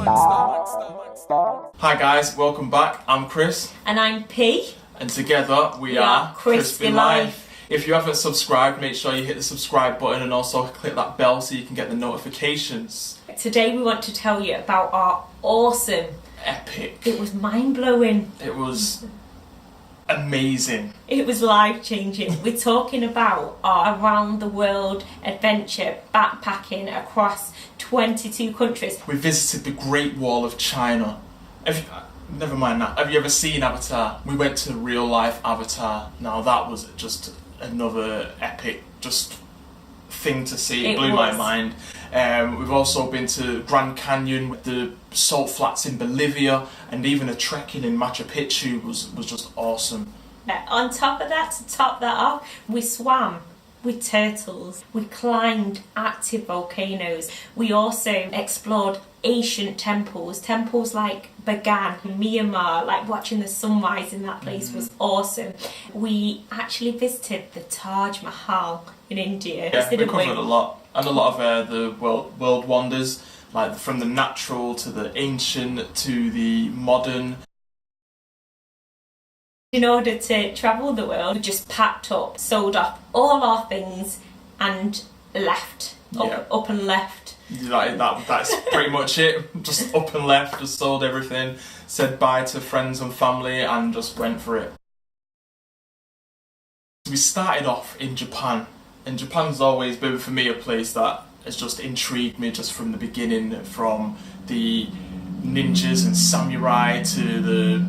Hi guys, welcome back. I'm Chris. And I'm P. And together we are CrispyLife. If you haven't subscribed, make sure you hit the subscribe button and also click that bell so you can get the notifications. Today we want to tell you about our awesome, epic, it was mind-blowing, it was amazing, it was life-changing. We're talking about our around-the-world adventure backpacking across 22 countries. We visited the Great Wall of China. Never mind that. Have you ever seen Avatar? We went to real life Avatar. Now that was just another epic thing to see. It blew my mind. We've also been to Grand Canyon, the salt flats in Bolivia, and even a trekking in Machu Picchu was just awesome. On top of that, to top that off, we swam with turtles, we climbed active volcanoes, we also explored ancient temples like Bagan, Myanmar, like watching the sunrise in that place was awesome. We actually visited the Taj Mahal in India. Yeah, we covered a lot, and a lot of the world wonders, like from the natural to the ancient to the modern. In order to travel the world, we just packed up, sold off all our things and left. Up and left. That's pretty much it. Just up and left, just sold everything, said bye to friends and family and just went for it. We started off in Japan, and Japan's always been for me a place that has just intrigued me just from the beginning, from the ninjas and samurai to the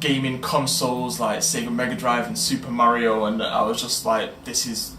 gaming consoles like Sega Mega Drive and Super Mario, and I was just like, this is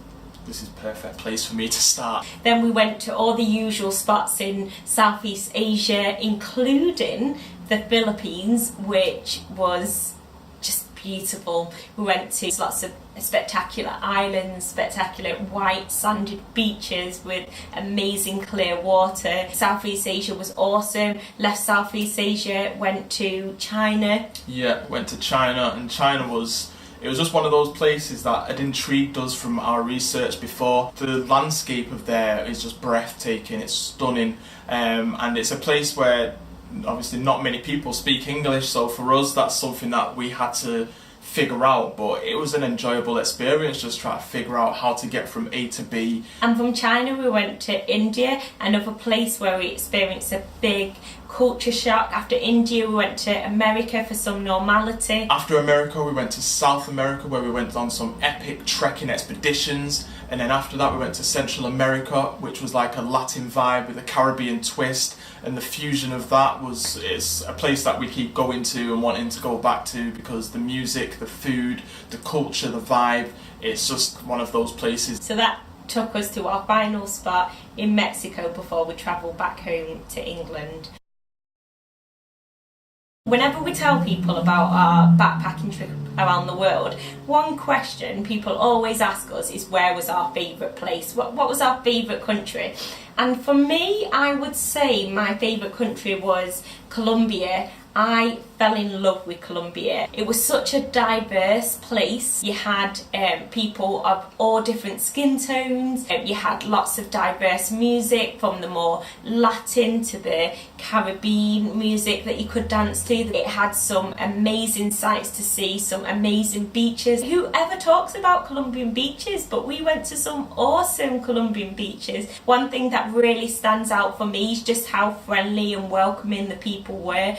perfect place for me to start. Then we went to all the usual spots in Southeast Asia, including the Philippines, which was just beautiful. We went to lots of spectacular islands, spectacular white sanded beaches with amazing clear water. Southeast Asia was awesome. Left Southeast Asia, went to China. Yeah, went to China, and China was just one of those places that had intrigued us from our research before. The landscape of there is just breathtaking, it's stunning, and it's a place where obviously not many people speak English, so for us that's something that we had to figure out, but it was an enjoyable experience just trying to figure out how to get from A to B. And from China we went to India, another place where we experienced a big culture shock. After India we went to America for some normality. After America we went to South America, where we went on some epic trekking expeditions, and then after that we went to Central America, which was like a Latin vibe with a Caribbean twist, and the fusion of that is a place that we keep going to and wanting to go back to, because the music, the food, the culture, the vibe, it's just one of those places. So that took us to our final spot in Mexico before we travelled back home to England. Whenever we tell people about our backpacking trip around the world, one question people always ask us is, where was our favourite place? What was our favourite country? And for me, I would say my favourite country was Colombia. I fell in love with Colombia. It was such a diverse place. You had people of all different skin tones. You had lots of diverse music, from the more Latin to the Caribbean music that you could dance to. It had some amazing sights to see, some amazing beaches. Whoever talks about Colombian beaches, but we went to some awesome Colombian beaches. One thing that really stands out for me is just how friendly and welcoming the people were.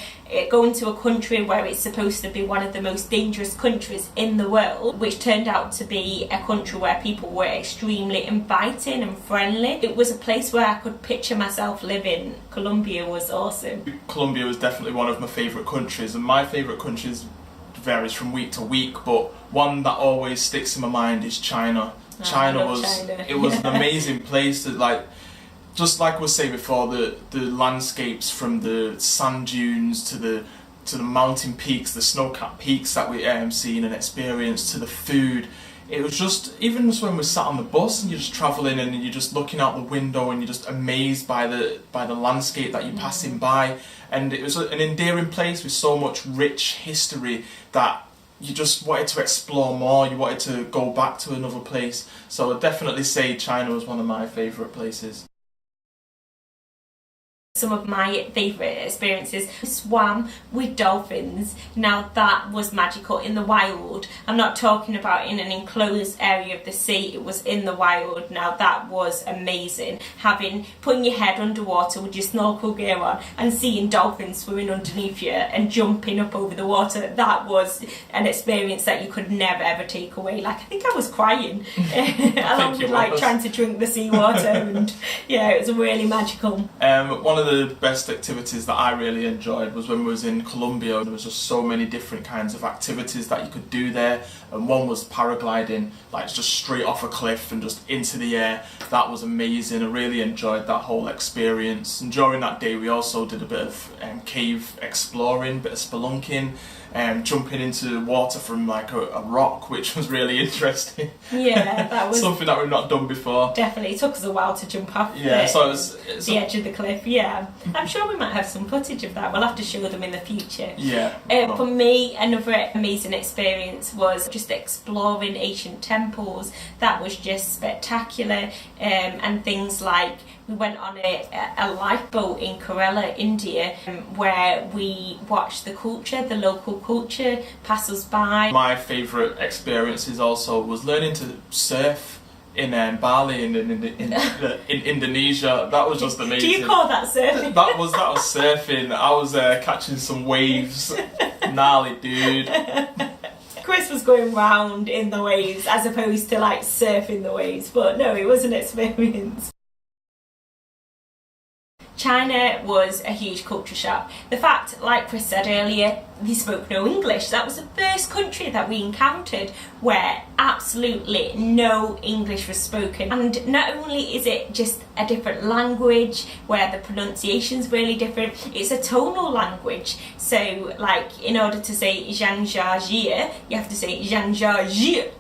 Going to a country where it's supposed to be one of the most dangerous countries in the world, which turned out to be a country where people were extremely inviting and friendly. It was a place where I could picture myself living. Colombia was awesome. Colombia was definitely one of my favourite countries, and my favourite countries varies from week to week, but one that always sticks in my mind is China. China was an amazing place that, just like we say before, the landscapes, from the sand dunes to the mountain peaks, the snow-capped peaks that we seen and experienced, to the food. It was just, even just when we sat on the bus and you're just travelling and you're just looking out the window and you're just amazed by the landscape that you're passing by, and it was an endearing place with so much rich history that you just wanted to explore more, you wanted to go back to another place. So I'd definitely say China was one of my favourite places. Some of my favourite experiences, swam with dolphins. Now that was magical in the wild. I'm not talking about in an enclosed area of the sea, it was in the wild. Now that was amazing. Putting your head underwater with your snorkel gear on and seeing dolphins swimming underneath you and jumping up over the water, that was an experience that you could never ever take away. Like, I think I was crying along with like trying to drink the seawater, and yeah, it was really magical. One of the best activities that I really enjoyed was when we was in Colombia. There was just so many different kinds of activities that you could do there, and one was paragliding, like just straight off a cliff and just into the air. That was amazing. I really enjoyed that whole experience, and during that day we also did a bit of cave exploring, bit of spelunking, jumping into water from like a rock, which was really interesting. Yeah, that was something that we've not done before. Definitely, it took us a while to jump off the edge of the cliff. Yeah, I'm sure we might have some footage of that. We'll have to show them in the future. Yeah. For me, another amazing experience was just exploring ancient temples. That was just spectacular, and things like we went on a lifeboat in Kerala, India, where we watched the local culture pass us by. My favourite experiences also was learning to surf in Bali in Indonesia. That was just amazing. Do you call that surfing? That was surfing. I was catching some waves. Gnarly, dude. Chris was going round in the waves as opposed to like surfing the waves, but no, it was an experience. China was a huge culture shock. The fact, like Chris said earlier, they spoke no English. That was the first country that we encountered where absolutely no English was spoken. And not only is it just a different language where the pronunciation's really different, it's a tonal language. So, like, in order to say Zhang Jia Jie, you have to say Zhang Jia Jie.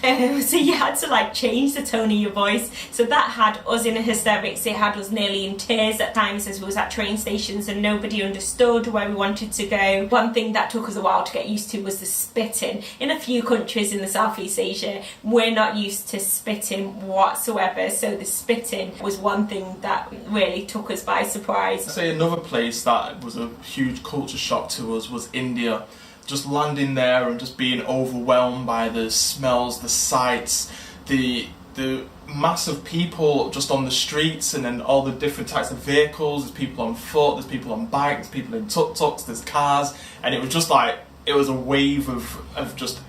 So you had to like change the tone of your voice. So that had us in hysterics. It had us nearly in tears at times as we was at train stations and nobody understood where we wanted to go. One thing that took us a while to get used to was the spitting. In a few countries in the Southeast Asia, we're not used to spitting whatsoever. So the spitting was one thing that really took us by surprise. I'd say another place that was a huge culture shock to us was India. Just landing there and just being overwhelmed by the smells, the sights, the mass of people just on the streets, and then all the different types of vehicles. There's people on foot, there's people on bikes, there's people in tuk-tuks, there's cars, and it was just like, it was a wave of just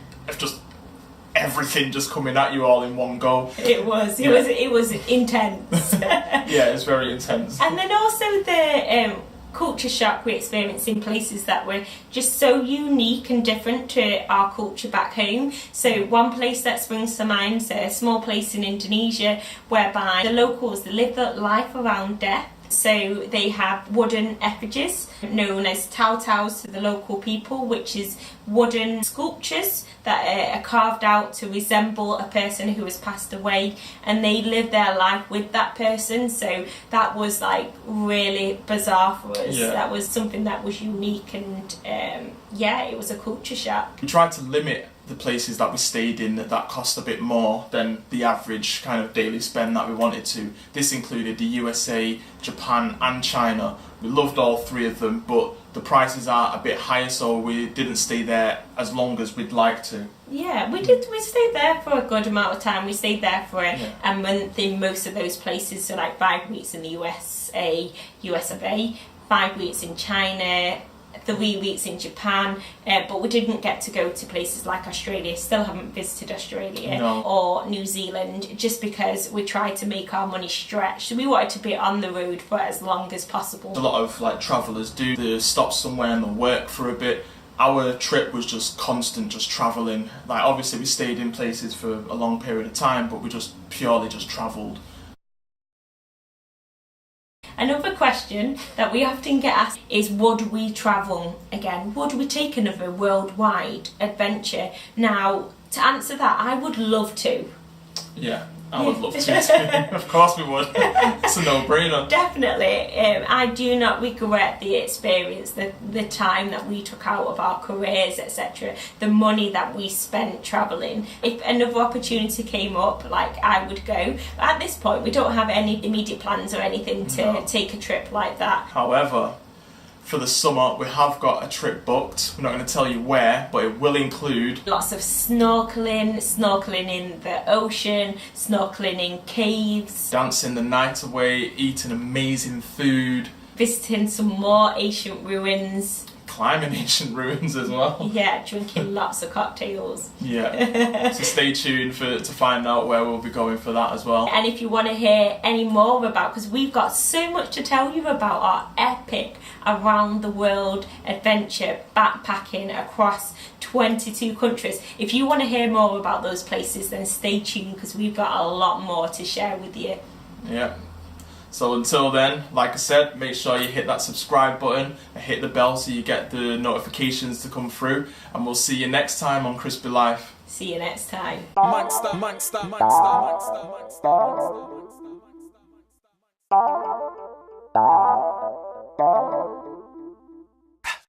everything just coming at you all in one go. It was intense. Yeah, it's very intense. And then also the culture shock we experienced in places that were just so unique and different to our culture back home. So one place that springs to mind is a small place in Indonesia whereby the locals, they live their life around death. So they have wooden effigies known as taus to the local people, which is wooden sculptures that are carved out to resemble a person who has passed away, and they live their life with that person. So that was like really bizarre for us. Yeah. That was something that was unique, and it was a culture shock. We tried to limit the places that we stayed in that cost a bit more than the average kind of daily spend that we wanted to. This included the USA, Japan and China. We loved all three of them, but the prices are a bit higher, so we didn't stay there as long as we'd like to. Yeah, we did. We stayed there for a good amount of time. We stayed there for a month in most of those places, so like 5 weeks in the US of A, 5 weeks in China, 3 weeks in Japan, but we didn't get to go to places like Australia. Still haven't visited Australia or New Zealand, just because we tried to make our money stretch. So we wanted to be on the road for as long as possible. A lot of like travellers do the stop somewhere and they'll work for a bit. Our trip was just constant, just travelling. Like obviously we stayed in places for a long period of time, but we just purely just travelled. Another question that we often get asked is, would we travel again? Would we take another worldwide adventure? Now, to answer that, I would love to. Yeah, I would love to too. Of course we would. It's a no-brainer. Definitely. I do not regret the experience, the time that we took out of our careers, etc., the money that we spent travelling. If another opportunity came up, like, I would go. At this point, we don't have any immediate plans or anything to take a trip like that. However, for the summer, we have got a trip booked. We're not going to tell you where, but it will include lots of snorkeling in the ocean, snorkeling in caves, dancing the night away, eating amazing food, visiting some more ancient ruins, climbing ancient ruins as well. Yeah, drinking lots of cocktails. Yeah, so stay tuned to find out where we'll be going for that as well. And if you want to hear any more about, because we've got so much to tell you about our epic around the world adventure backpacking across 22 countries. If you want to hear more about those places, then stay tuned, because we've got a lot more to share with you. Yeah. So until then, like I said, make sure you hit that subscribe button and hit the bell so you get the notifications to come through. And we'll see you next time on Crispy Life. See you next time. Monster.